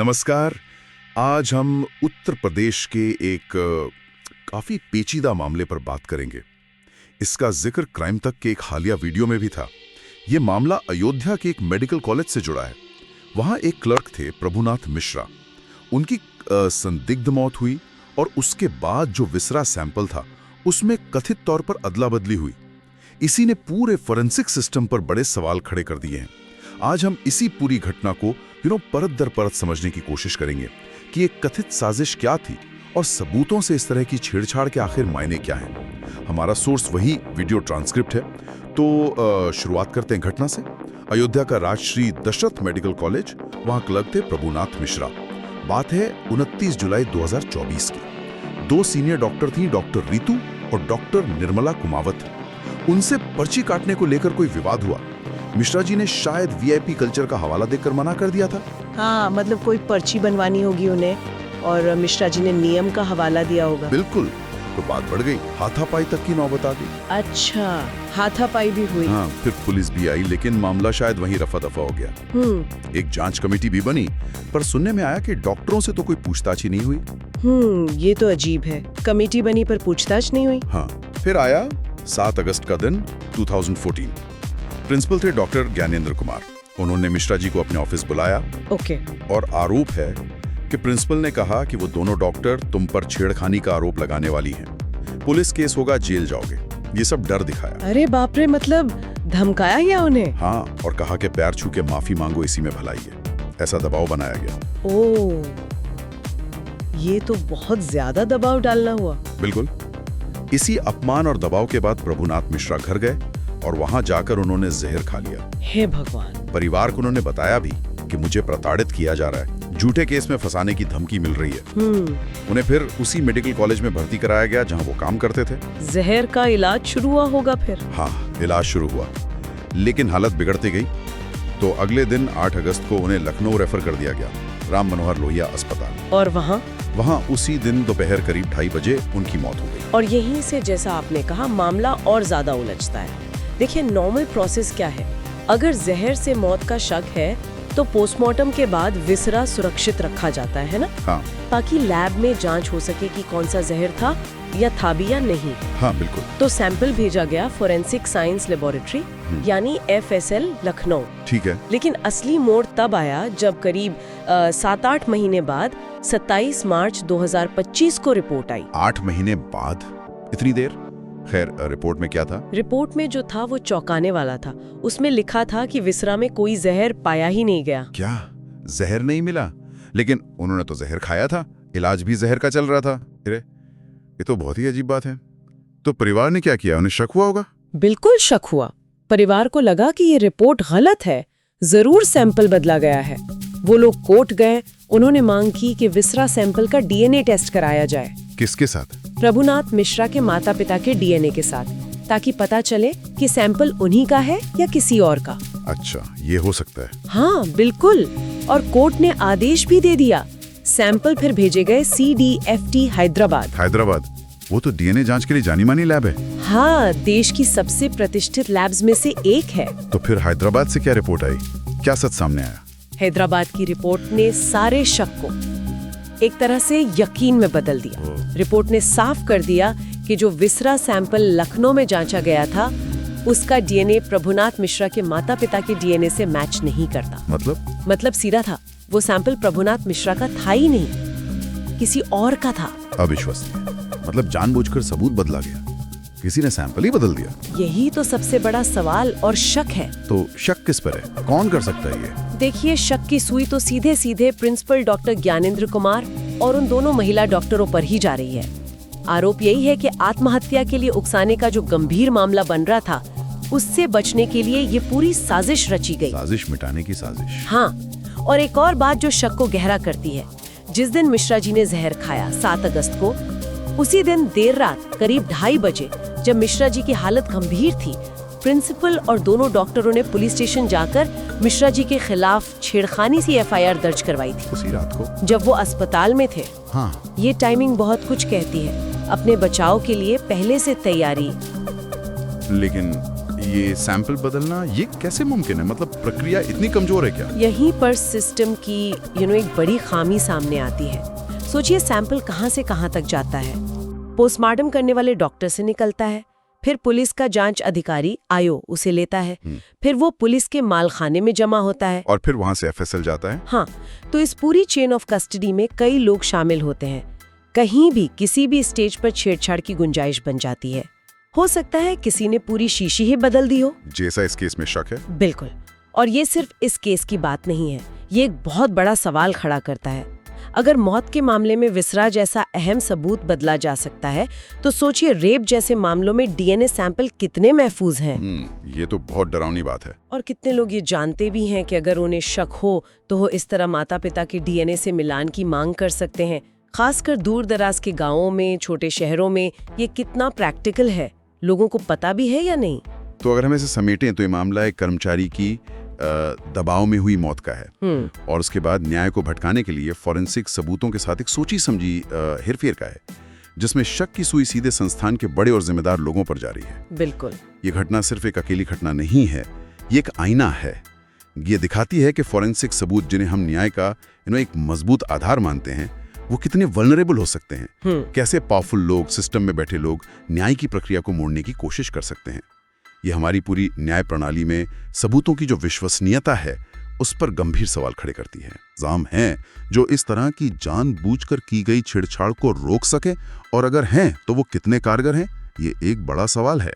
नमस्कार। आज हम उत्तर प्रदेश के एक काफी पेचीदा मामले पर बात करेंगे। इसका जिक्र क्राइम तक के एक हालिया वीडियो में भी था। ये मामला अयोध्या के एक मेडिकल कॉलेज से जुड़ा है। वहां एक क्लर्क थे प्रभुनाथ मिश्रा। उनकी संदिग्ध मौत हुई और उसके बाद जो विसरा सैंपल था उसमें कथित तौर पर अदला बदली हुई। इसी ने पूरे फोरेंसिक सिस्टम पर बड़े सवाल खड़े कर दिए हैं। आज हम इसी पूरी घटना को परत दर परत समझने की कोशिश करेंगे कि एक कथित साजिश क्या थी और सबूतों से इस तरह की छेड़छाड़ के आखिर मायने क्या हैं। हमारा सोर्स वही वीडियो ट्रांसक्रिप्ट है। तो शुरुआत करते हैं घटना से। अयोध्या का राजश्री दशरथ मेडिकल कॉलेज, वहां क्लर्क थे प्रभुनाथ मिश्रा। बात है 29 जुलाई 2024 की। दो सीनियर डॉक्टर थी, डॉक्टर रीतू और डॉक्टर निर्मला कुमावत। उनसे पर्ची काटने को लेकर कोई विवाद हुआ। मिश्रा जी ने शायद वीआईपी कल्चर का हवाला देकर मना कर दिया था। हाँ, मतलब कोई पर्ची बनवानी होगी उन्हें और मिश्रा जी ने नियम का हवाला दिया होगा। बिल्कुल। तो बात बढ़ गई, हाथापाई तक की नौबत आ गई। अच्छा, हाथापाई भी हुई। हाँ, फिर पुलिस भी आई, लेकिन मामला शायद वहीं रफा दफा हो गया। एक जांच कमेटी भी बनी, पर सुनने में आया कि डॉक्टरों से तो कोई पूछताछ ही नहीं हुई। ये तो अजीब है। कमेटी बनी पर पूछताछ नहीं हुई। हाँ, फिर आया 7 अगस्त का दिन 2014। प्रिंसिपल थे डॉक्टर ज्ञानेंद्र कुमार। उन्होंने मिश्रा जी को अपने ऑफिस बुलाया। ओके। और आरोप है कि प्रिंसिपल ने कहा कि वो दोनों डॉक्टर तुम पर छेड़खानी का आरोप लगाने वाली हैं। पुलिस केस होगा, जेल जाओगे, ये सब डर दिखाया। अरे बाप रे, मतलब धमकाया गया उन्हें? हाँ, और कहा कि पैर छू के माफी मांगो, इसी में भलाई है। ऐसा दबाव बनाया गया। ओह, ये तो बहुत ज्यादा दबाव डालना हुआ। बिल्कुल। इसी अपमान और दबाव के बाद प्रभुनाथ मिश्रा घर गए और वहां जाकर उन्होंने जहर खा लिया। हे भगवान। परिवार को उन्होंने बताया भी कि मुझे प्रताड़ित किया जा रहा है, झूठे केस में फंसाने की धमकी मिल रही है। उन्हें फिर उसी मेडिकल कॉलेज में भर्ती कराया गया जहां वो काम करते थे। जहर का इलाज शुरू हुआ होगा फिर? हाँ, इलाज शुरू हुआ, लेकिन हालत बिगड़ती गई। तो अगले दिन 8 अगस्त को उन्हें लखनऊ रेफर कर दिया गया, राम मनोहर लोहिया अस्पताल। और वहाँ उसी दिन दोपहर करीब 2:30 बजे उनकी मौत हो गई। और यहीं से, जैसा आपने कहा, मामला और ज्यादा उलझता है। देखिए, नॉर्मल प्रोसेस क्या है? अगर जहर से मौत का शक है तो पोस्टमार्टम के बाद विसरा सुरक्षित रखा जाता है ना? हाँ। ताकि लैब में जांच हो सके कि कौन सा जहर था या था भी या नहीं। हाँ, बिल्कुल। तो सैंपल भेजा गया फोरेंसिक साइंस लेबोरेटरी यानी FSL लखनऊ। ठीक है। लेकिन असली मोड़ तब आया जब करीब 7-8 महीने बाद 27 मार्च 2025 को रिपोर्ट आई। 8 महीने बाद? इतनी देर? खैर, रिपोर्ट में क्या था? रिपोर्ट में जो था वो चौंकाने वाला था। उसमें लिखा था कि विसरा में कोई जहर पाया ही नहीं गया। क्या जहर नहीं मिला? लेकिन उन्होंने तो जहर खाया था, इलाज भी जहर का चल रहा था। अरे, ये तो बहुत ही अजीब बात है। तो परिवार ने क्या किया? उन्हें शक हुआ होगा। बिल्कुल शक हुआ। परिवार को लगा कि ये रिपोर्ट गलत है, जरूर सैंपल बदला गया है। वो लोग कोर्ट गए। उन्होंने मांग की कि विसरा सैंपल का DNA टेस्ट कराया जाए। किसके साथ? प्रभुनाथ मिश्रा के माता पिता के DNA के साथ, ताकि पता चले कि सैंपल उन्हीं का है या किसी और का। अच्छा, ये हो सकता है। हाँ, बिल्कुल। और कोर्ट ने आदेश भी दे दिया। सैंपल फिर भेजे गए CDFT हैदराबाद। वो तो DNA जांच के लिए जानी मानी लैब है। हाँ, देश की सबसे प्रतिष्ठित लैब्स में से एक है। तो फिर हैदराबाद से क्या रिपोर्ट आई? क्या सच सामने आया? हैदराबाद की रिपोर्ट ने सारे शक को एक तरह से यकीन में बदल दिया। रिपोर्ट ने साफ कर दिया कि जो विसरा सैंपल लखनऊ में जांचा गया था उसका DNA प्रभुनाथ मिश्रा के माता पिता के DNA से मैच नहीं करता। मतलब सीधा था, वो सैंपल प्रभुनाथ मिश्रा का था ही नहीं, किसी और का था। अविश्वसनीय। मतलब जानबूझकर सबूत बदला गया, किसी ने सैंपल ही बदल दिया। यही तो सबसे बड़ा सवाल और शक है। तो शक किस पर है? कौन कर सकता है ये? देखिए, शक की सुई तो सीधे सीधे प्रिंसिपल डॉक्टर ज्ञानेंद्र कुमार और उन दोनों महिला डॉक्टरों पर ही जा रही है। आरोप यही है कि आत्महत्या के लिए उकसाने का जो गंभीर मामला बन रहा था, उससे बचने के लिए ये पूरी साजिश रची गई। साजिश मिटाने की साजिश। हाँ, और एक और बात जो शक को गहरा करती है, जिस दिन मिश्रा जी ने जहर खाया 7 अगस्त को, उसी दिन देर रात करीब 2:30 बजे जब मिश्रा जी की हालत गंभीर थी, प्रिंसिपल और दोनों डॉक्टरों ने पुलिस स्टेशन जाकर मिश्रा जी के खिलाफ छेड़खानी सी FIR दर्ज करवाई थी। उसी रात को, जब वो अस्पताल में थे। हाँ। ये टाइमिंग बहुत कुछ कहती है। अपने बचाव के लिए पहले से तैयारी। लेकिन ये सैंपल बदलना ये कैसे मुमकिन है? मतलब प्रक्रिया इतनी कमजोर है क्या? यहीं पर सिस्टम की एक बड़ी खामी सामने आती है। सोचिए, सैंपल कहाँ से कहाँ तक जाता है। पोस्टमार्टम करने वाले डॉक्टर से निकलता है, फिर पुलिस का जांच अधिकारी आयो उसे लेता है, फिर वो पुलिस के मालखाने में जमा होता है और फिर वहां से एफएसएल जाता है। हाँ, तो इस पूरी चेन ऑफ कस्टडी में कई लोग शामिल होते हैं। कहीं भी किसी भी स्टेज पर छेड़छाड़ की गुंजाइश बन जाती है। हो सकता है किसी ने पूरी शीशी ही बदल दी हो, जैसा इस केस में शक है। बिल्कुल। और ये सिर्फ इस केस की बात नहीं है, ये एक बहुत बड़ा सवाल खड़ा करता है। अगर मौत के मामले में विसरा जैसा अहम सबूत बदला जा सकता है, तो सोचिए रेप जैसे मामलों में डीएनए सैंपल कितने महफूज हैं। ये तो बहुत डरावनी बात है। और कितने लोग ये जानते भी हैं कि अगर उन्हें शक हो तो वो इस तरह माता पिता के डीएनए से मिलान की मांग कर सकते हैं। खासकर दूर दराज के गाँवों में, छोटे शहरों में ये कितना प्रैक्टिकल है, लोगों को पता भी है या नहीं? तो अगर हम इसे समेटें तो ये मामला एक कर्मचारी की दबाव में हुई मौत का है, और उसके बाद न्याय को भटकाने के लिए फॉरेंसिक सबूतों के साथ एक सोची समझी हेरफेर का है, जिसमें शक की सुई सीधे संस्थान के बड़े और जिम्मेदार लोगों पर जा रही है। बिल्कुल। ये घटना सिर्फ एक अकेली घटना नहीं है, ये एक आईना है। ये दिखाती है कि फॉरेंसिक सबूत, जिन्हें हम न्याय का एक मजबूत आधार मानते हैं, वो कितने वल्नरेबल हो सकते हैं। कैसे पावरफुल लोग, सिस्टम में बैठे लोग न्याय की प्रक्रिया को मोड़ने की कोशिश कर सकते हैं। ये हमारी पूरी न्याय प्रणाली में सबूतों की जो विश्वसनीयता है, उस पर गंभीर सवाल खड़े करती है। इंतजाम हैं जो इस तरह की जानबूझकर की गई छेड़छाड़ को रोक सके, और अगर हैं तो वो कितने कारगर हैं, ये एक बड़ा सवाल है।